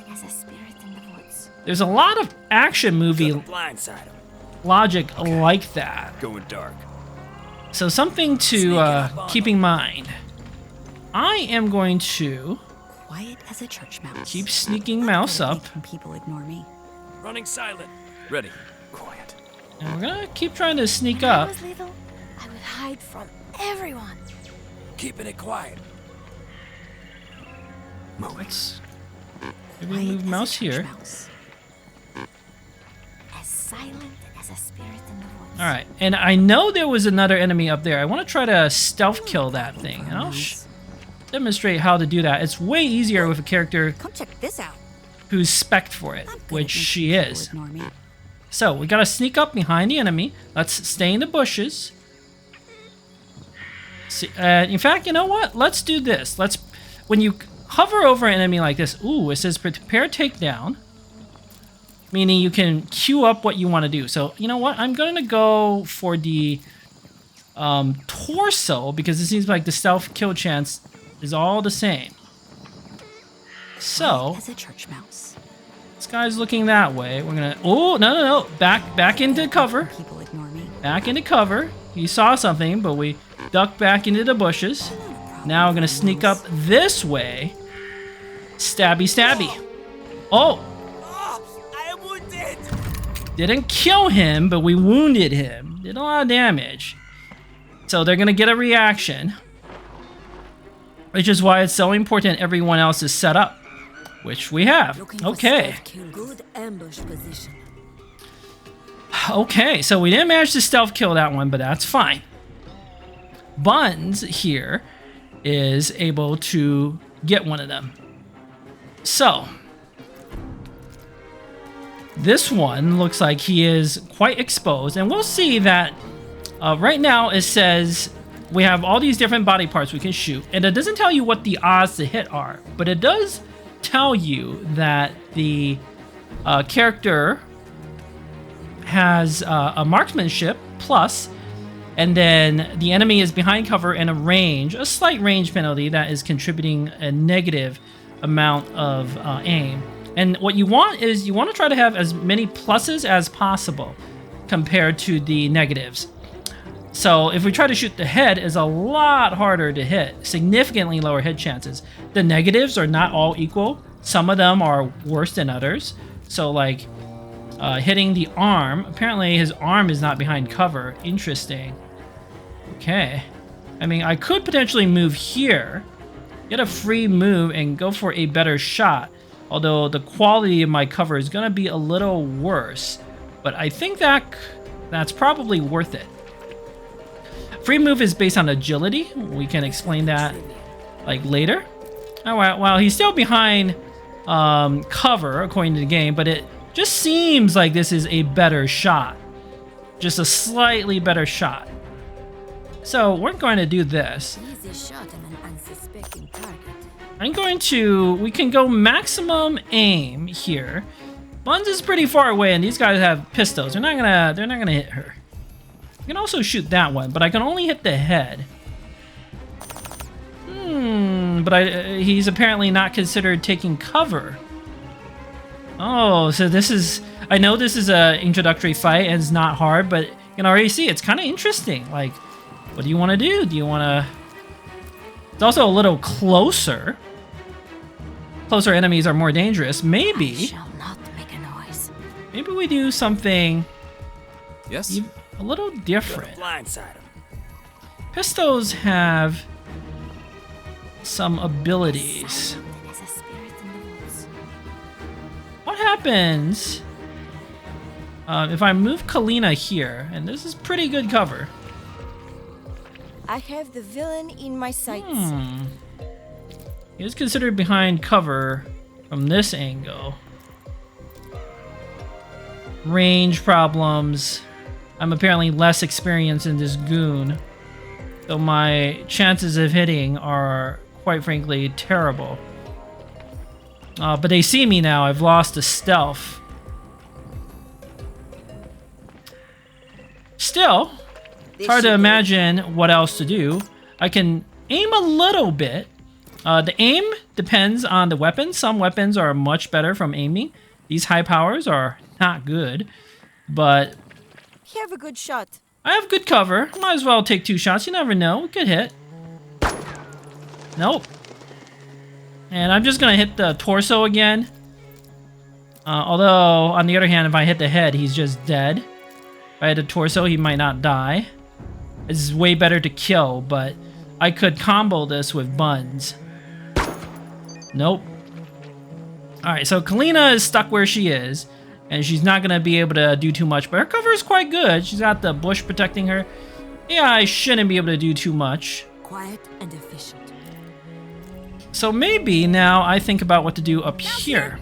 a lot of action movie logic like that. Going dark. So something to keep in mind. I am going to Quiet as a church mouse. keep sneaking mouse up. People ignore me. Running silent. Ready. Quiet. And we're gonna keep trying to sneak When I up. was little, I would hide from everyone. Keeping it quiet. Let's maybe move mouse here. As silent as a spirit in the woods. All right, and I know there was another enemy up there. I want to try to stealth kill that thing. And I'll demonstrate how to do that. It's way easier with a character Come check this out. who's spec'd for it, which she is. Ignore me. So we gotta sneak up behind the enemy. Let's stay in the bushes. See, in fact, you know what? Let's do this. When you hover over an enemy like this, ooh, it says prepare takedown, meaning you can queue up what you want to do. So you know what? I'm gonna go for the torso, because it seems like the stealth kill chance is all the same. So As a church mouse. this guy's looking that way. We're gonna. Oh no! Back into cover. People ignore me. Back into cover. He saw something, but we ducked back into the bushes. Now we're gonna sneak up this way. Stabby, stabby. Oh! I am wounded. Didn't kill him, but we wounded him. Did a lot of damage. So they're gonna get a reaction. Which is why it's so important everyone else is set up. Which we have. Okay. Good ambush position. Okay, so we didn't manage to stealth kill that one, but that's fine. Buns here is able to get one of them. So, this one looks like he is quite exposed, and we'll see that right now it says we have all these different body parts we can shoot, and it doesn't tell you what the odds to hit are, but it does tell you that the character has a marksmanship plus, and then the enemy is behind cover and a slight range penalty that is contributing a negative amount of aim. And what you want is you want to try to have as many pluses as possible compared to the negatives. So if we try to shoot the head, it's a lot harder to hit, significantly lower hit chances. The negatives are not all equal. Some of them are worse than others. So like hitting the arm, apparently his arm is not behind cover. Interesting. Okay. I mean, I could potentially move here, get a free move, and go for a better shot. Although the quality of my cover is going to be a little worse. But I think that's probably worth it. Free move is based on agility. We can explain that like later. Oh, well, he's still behind cover according to the game, but it just seems like this is a better shot. Just a slightly better shot. So we're going to do this. Easy shot on an unsuspecting target. We can go maximum aim here. Buns is pretty far away, and these guys have pistols. They're not gonna hit her. I can also shoot that one, but I can only hit the head. But he's apparently not considered taking cover. Oh, so this is... I know this is a introductory fight, and it's not hard, but you can already see it's kind of interesting. Like, what do you want to do? Do you want to... It's also a little closer. Closer enemies are more dangerous. Maybe... I shall not make a noise. Maybe we do something... Yes? A little different. Blindside him. Pistos have some abilities. There's a spirit in the woods. What happens if I move Kalina here? And this is pretty good cover. I have the villain in my sights. He is considered behind cover from this angle. Range problems. I'm apparently less experienced in this goon, so my chances of hitting are, quite frankly, terrible. But they see me now. I've lost a stealth. Still, it's hard to imagine what else to do. I can aim a little bit. The aim depends on the weapon. Some weapons are much better from aiming. These high powers are not good, but... Have a good shot. I have good cover. Might as well take 2 shots. You never know. We could hit. Nope. And I'm just going to hit the torso again. Although, on the other hand, if I hit the head, he's just dead. If I hit the torso, he might not die. It's way better to kill, but I could combo this with buns. Nope. Alright, so Kalina is stuck where she is. And she's not going to be able to do too much. But her cover is quite good. She's got the bush protecting her. Yeah, I shouldn't be able to do too much. Quiet and efficient. So maybe now I think about what to do up here.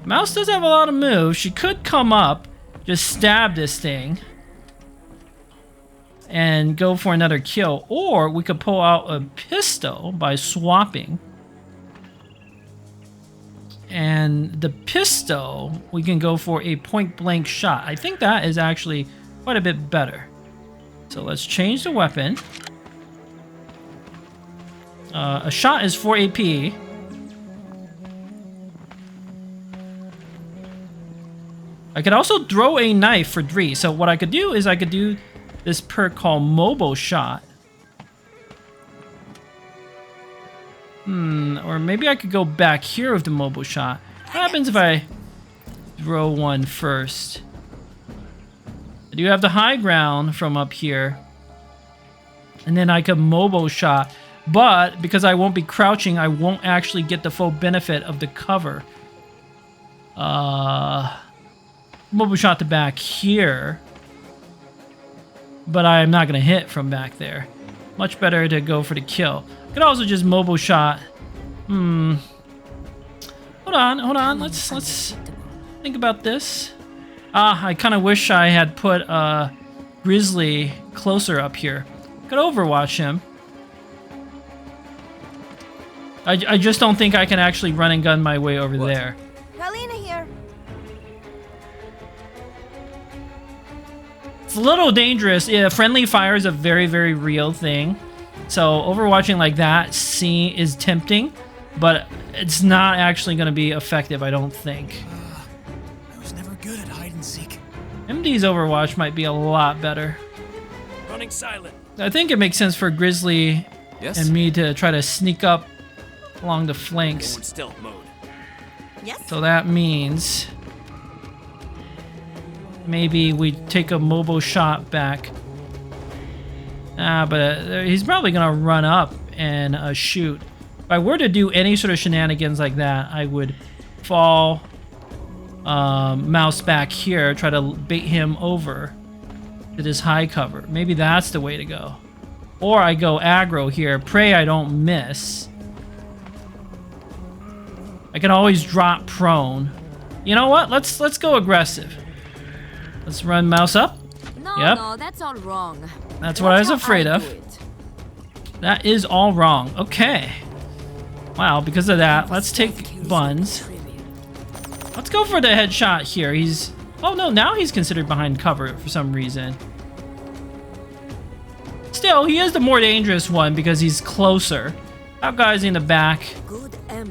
Mouse does have a lot of moves. She could come up, just stab this thing, and go for another kill. Or we could pull out a pistol by swapping. And the pistol, we can go for a point-blank shot. I think that is actually quite a bit better. So let's change the weapon. A shot is 4 AP. I could also throw a knife for 3. So what I could do is I could do this perk called Mobile Shot. Or maybe I could go back here with the mobile shot. What happens if I throw one first? I do have the high ground from up here. And then I could mobile shot. But because I won't be crouching, I won't actually get the full benefit of the cover. Mobile shot to back here. But I'm not going to hit from back there. Much better to go for the kill. Could also just mobile shot. Hold on. Let's think about this. I kind of wish I had put Grizzly closer up here. Could overwatch him. I just don't think I can actually run and gun my way over there. Kalina here. It's a little dangerous. Yeah, friendly fire is a very, very real thing. So overwatching like that is tempting, but it's not actually going to be effective, I don't think. I was never good at hide and seek. MD's Overwatch might be a lot better. Running silent. I think it makes sense for Grizzly and me to try to sneak up along the flanks. Go in stealth mode. Yes? So that means maybe we take a mobile shot back. But he's probably going to run up and shoot. If I were to do any sort of shenanigans like that, I would fall Mouse back here, try to bait him over to this high cover. Maybe that's the way to go. Or I go aggro here, pray I don't miss. I can always drop prone. You know what? Let's go aggressive. Let's run Mouse up. No, that's all wrong. That's what I was afraid of. That is all wrong. Okay. Wow, because of that, let's take Buns. Let's go for the headshot here. He's... Oh no, now he's considered behind cover for some reason. Still, he is the more dangerous one because he's closer. That guy's in the back. I'm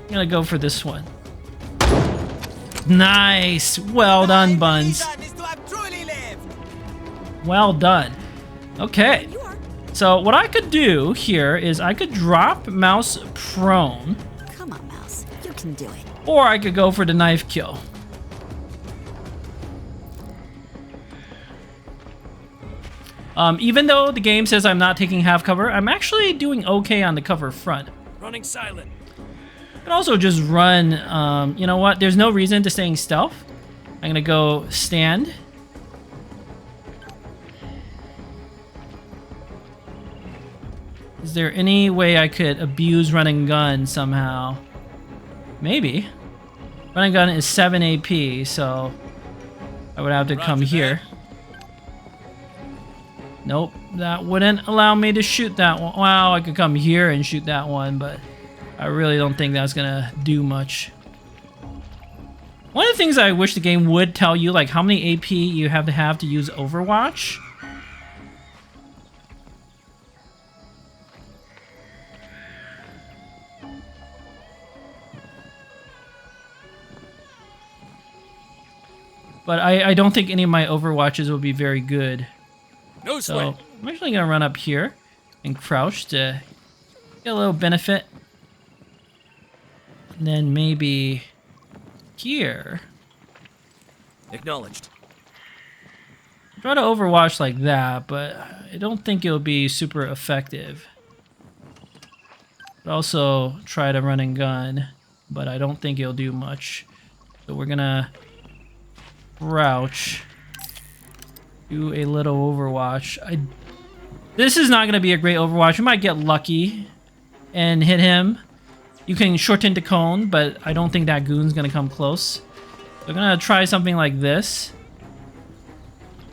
gonna go for this one. Nice. Well done, Buns. Well done. Okay. So what I could do here is I could drop Mouse prone. Come on, Mouse. You can do it. Or I could go for the knife kill. Even though the game says I'm not taking half cover, I'm actually doing okay on the cover front. Running silent. I can also just run, you know what? There's no reason to staying stealth. I'm gonna go stand. Is there any way I could abuse running gun somehow? Maybe. Running gun is 7 AP, so I would have to come here. Nope, that wouldn't allow me to shoot that one. Wow, I could come here and shoot that one, but I really don't think that's gonna do much. One of the things I wish the game would tell you, like how many AP you have to use Overwatch. But I don't think any of my Overwatches will be very good. No so sweat. I'm actually gonna run up here and crouch to get a little benefit. And then maybe here. Acknowledged. Try to Overwatch like that, but I don't think it'll be super effective. But also try to run and gun, but I don't think it'll do much. So we're gonna crouch. Do a little Overwatch. This is not going to be a great Overwatch. You might get lucky and hit him. You can shorten the cone, but I don't think that goon's going to come close. So I'm going to try something like this.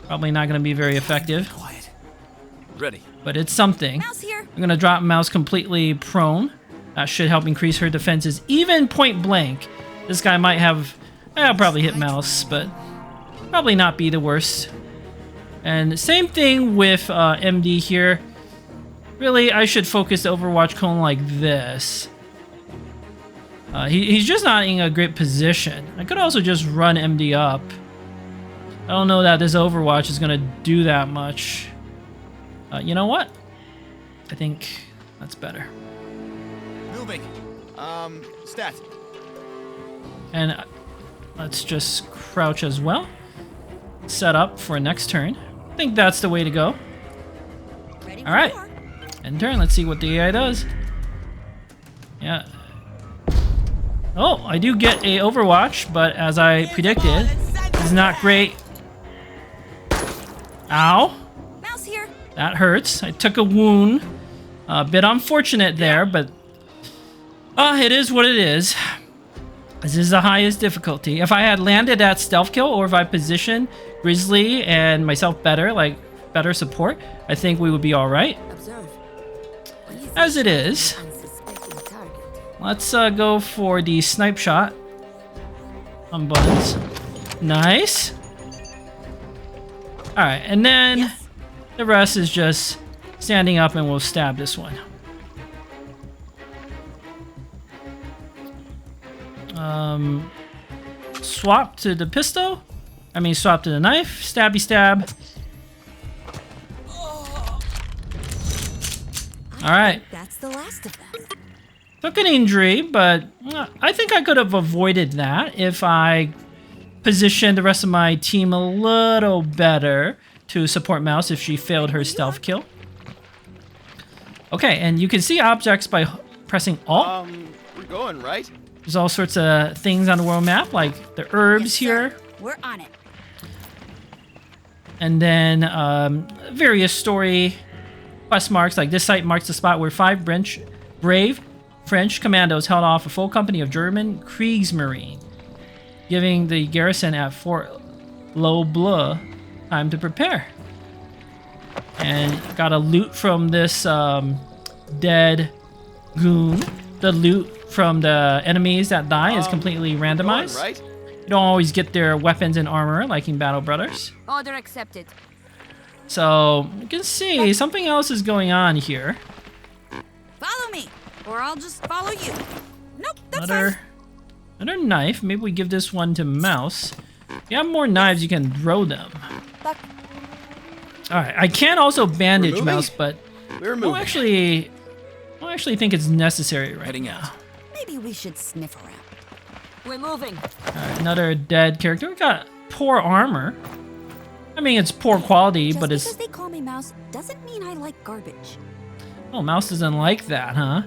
Probably not going to be very effective. Quiet. Ready. But it's something. Mouse here. I'm going to drop Mouse completely prone. That should help increase her defenses. Even point blank. This guy might have... I'll probably hit Mouse, but probably not be the worst. And same thing with MD here. Really, I should focus the Overwatch cone like this. He's just not in a great position. I could also just run MD up. I don't know that this Overwatch is going to do that much. You know what? I think that's better. Moving. Stat. And let's just crouch as well. Set up for next turn. I think that's the way to go. All right, end turn. Let's see what the AI does. Yeah. Oh, I do get a Overwatch, but as I predicted, it's not great. Ow. Mouse here. That hurts. I took a wound. A bit unfortunate there, but it is what it is. This is the highest difficulty. If I had landed that stealth kill, or if I positioned Grizzly and myself better, like better support, I think we would be all right. As it is, let's go for the snipe shot on Buns. Nice. All right, and then the rest is just standing up, and we'll stab this one. Swap to the pistol. I mean, swap to the knife. Stabby stab. Alright. That's the last of them. Took an injury, but I think I could have avoided that if I positioned the rest of my team a little better to support Mouse if she failed her stealth kill. Okay, and you can see objects by pressing Alt. We're going, right? There's all sorts of things on the world map, like the herbs here. We're on it. And then various story quest marks, like this site marks the spot where 5 brave French commandos held off a full company of German Kriegsmarine, giving the garrison at Fort Le Bleu time to prepare. And got a loot from this dead goon. The loot from the enemies that die is completely randomized. Going, right? You don't always get their weapons and armor like in Battle Brothers. Order accepted. So you can see something else is going on here. Follow me, or I'll just follow you. Nope, that's fine. Another knife. Maybe we give this one to Mouse. If you have more knives, you can throw them. Alright, I can also bandage Mouse, but I don't actually think it's necessary right Heading now. out. Maybe we should sniff around. We're moving. Alright, another dead character. We got poor armor. I mean, it's poor quality, Just but because it's... they call me Mouse doesn't mean I like garbage. Oh, Mouse doesn't like that, huh?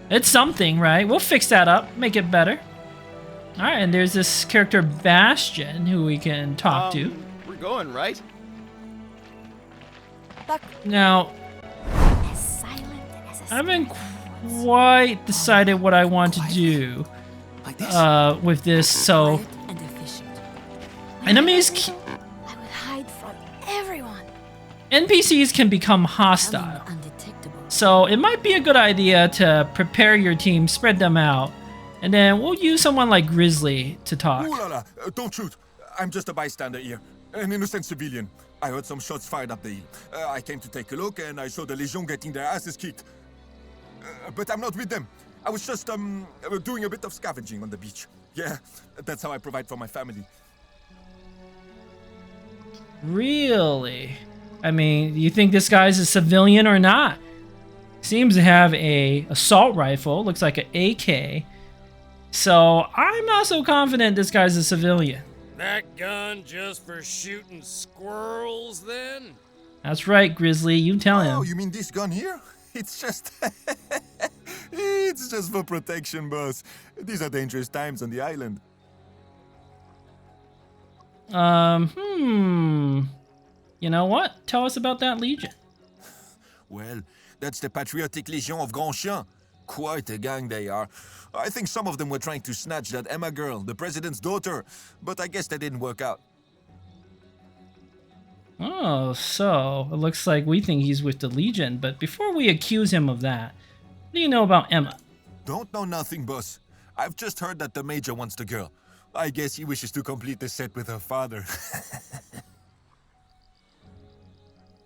It's something, right? We'll fix that up, make it better. Alright, and there's this character Bastion who we can talk to. We're going, right? Now, As silent as a I haven't quite decided what I want to do Like this? with this, so... quiet and efficient. Enemies... I would hide from everyone. NPCs can become hostile. Undetectable. So it might be a good idea to prepare your team, spread them out, and then we'll use someone like Grizzly to talk. Ooh la la, don't shoot. I'm just a bystander here. An innocent civilian. I heard some shots fired up the hill. I came to take a look and I saw the Legion getting their asses kicked. But I'm not with them. I was just doing a bit of scavenging on the beach. Yeah, that's how I provide for my family. Really? I mean, do you think this guy's a civilian or not? Seems to have a assault rifle, looks like an AK. So I'm not so confident this guy's a civilian. That gun just for shooting squirrels, then? That's right, Grizzly, you tell Oh, him. you mean this gun here? It's just... it's just for protection, boss. These are dangerous times on the island. You know what? Tell us about that Legion. Well, that's the Patriotic Legion of Grand Chien. Quite a gang they are. I think some of them were trying to snatch that Emma girl, the president's daughter, but I guess that didn't work out. Oh, so it looks like we think he's with the Legion, but before we accuse him of that, what do you know about Emma? Don't know nothing, boss. I've just heard that the Major wants the girl. I guess he wishes to complete the set with her father.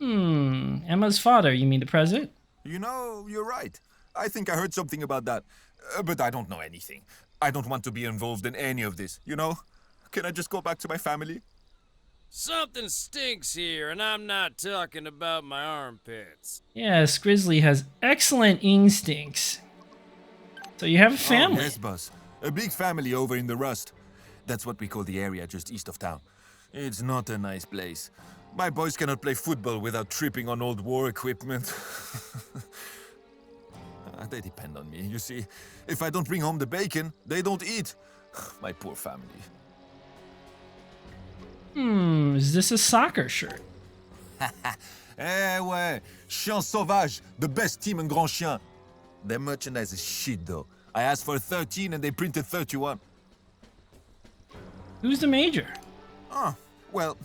Emma's father, you mean the president? You know, you're right. I think I heard something about that. But I don't know anything. I don't want to be involved in any of this, you know? Can I just go back to my family? Something stinks here, and I'm not talking about my armpits. Yes, Grizzly has excellent instincts. So you have a family. Oh, yes, boss. A big family over in the Rust. That's what we call the area just east of town. It's not a nice place. My boys cannot play football without tripping on old war equipment. They depend on me, you see. If I don't bring home the bacon, they don't eat. My poor family. Is this a soccer shirt? Eh ouais, Chien Sauvage, the best team in Grand Chien. Their merchandise is shit though. I asked for 13 and they printed 31. Who's the Major? Oh, well...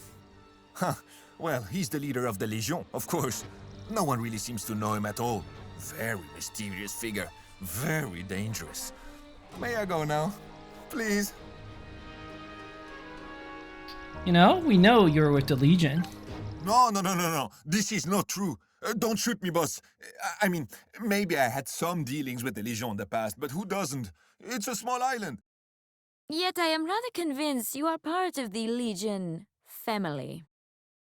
Well, he's the leader of the Legion, of course. No one really seems to know him at all. Very mysterious figure. Very dangerous. May I go now? Please? You know, we know you're with the Legion. No. This is not true. Don't shoot me, boss. I mean, maybe I had some dealings with the Legion in the past, but who doesn't? It's a small island. Yet I am rather convinced you are part of the Legion family.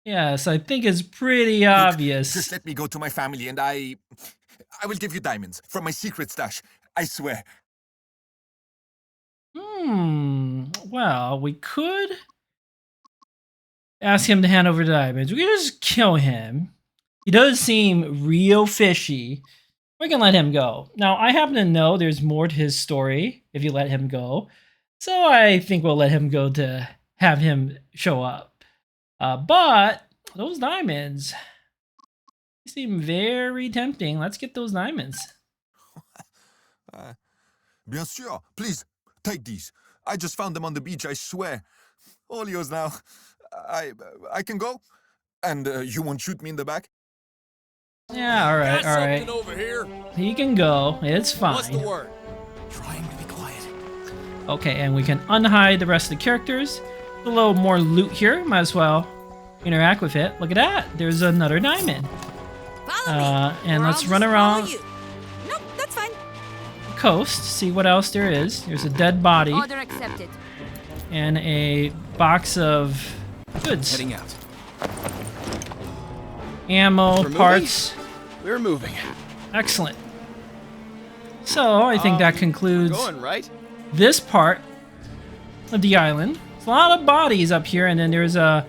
Yes, I think it's pretty Look, obvious. just let me go to my family and I will give you diamonds from my secret stash. I swear. Well, we could ask him to hand over the diamonds. We could just kill him. He does seem real fishy. We can let him go. Now, I happen to know there's more to his story if you let him go. So I think we'll let him go to have him show up. But those diamonds seem very tempting. Let's get those diamonds. Bien sûr. Please, take these. I just found them on the beach, I swear. All yours now. I can go? And you won't shoot me in the back? Yeah, all right, all right. Over here. He can go. It's fine. What's the word? Trying to be quiet. Okay, and we can unhide the rest of the characters. A little more loot here. Might as well interact with it. Look at that. There's another diamond. Follow me. And or let's I'll run just around follow you. Nope, that's fine. the coast, see what else there is. There's a dead body Order accepted. and a box of goods. Heading out. Ammo, We're parts. We're moving. Excellent. So, I think that concludes Going, right? this part of the island. There's a lot of bodies up here, and then there's a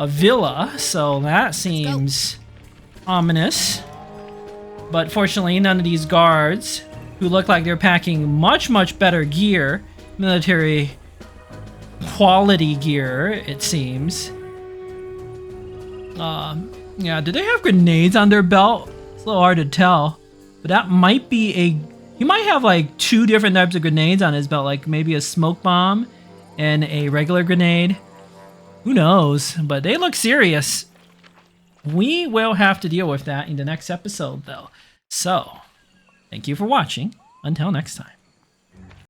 villa, so that seems ominous. But fortunately, none of these guards, who look like they're packing much, much better gear, military quality gear, it seems. Yeah, do they have grenades on their belt? It's a little hard to tell. But that might be he might have like 2 different types of grenades on his belt, like maybe a smoke bomb and a regular grenade. Who knows? But they look serious. We will have to deal with that in the next episode, though. So, thank you for watching. Until next time.